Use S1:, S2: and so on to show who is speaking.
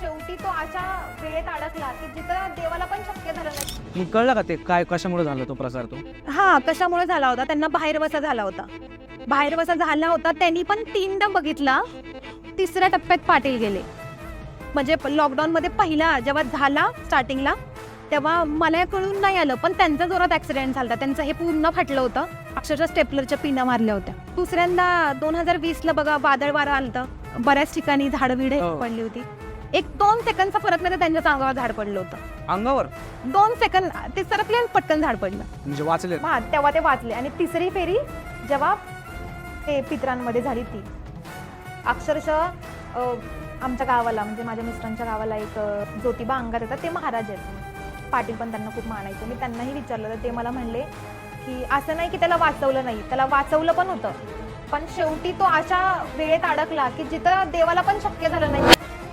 S1: शेवटी तो अशा वेळेत अडकला की जिथं देवाला पण शक्य झालं नाही.
S2: मग कळलं का ते काय कशामुळे झालं तो प्रसार तो?
S1: हा, कशामुळे झाला होता? त्यांना बाहेर बसा झाला होता. बाहेर बसा झाला होता, त्यांनी पण 3दा बघितला. तिसऱ्या टप्प्यात पाटील गेले. म्हणजे लॉकडाऊन मध्ये पहिला जेव्हा झाला स्टार्टिंगला, तेव्हा मला कळून नाही आलं, पण त्यांचा जोरात ऍक्सिडेंट झाला. त्यांचं हे पूर्ण फाटलं होतं. अक्षरशः स्टेपलरच्या पिना मारल्या होत्या. दुसऱ्यांदा 2020ला बघा वादळ वारं आलं, बऱ्याच ठिकाणी झाडं विडे पडली होती. 1-2 सेकंडचा फरक नाही, त्यांच्या अंगावर झाड पडलं होतं.
S2: अंगावर
S1: 2 सेकंद ते सरकले आणि पटकन झाड पडलं.
S2: म्हणजे वाचले.
S1: हा, तेव्हा ते वाचले. आणि तिसरी फेरी जेव्हा ते पित्रांमध्ये झाली, ती अक्षरशः आमच्या गावाला, म्हणजे माझ्या मिस्टरांच्या गावाला एक ज्योतिबा अंगात येतात, ते महाराज आहेत. पाटील पण त्यांना खूप मानायचे. मी त्यांनाही विचारलं तर ते मला म्हणले की असं नाही की त्याला वाचवलं नाही, त्याला वाचवलं पण होतं, पण शेवटी तो अशा वेळेत अडकला की जिथं देवाला पण शक्य झालं नाही.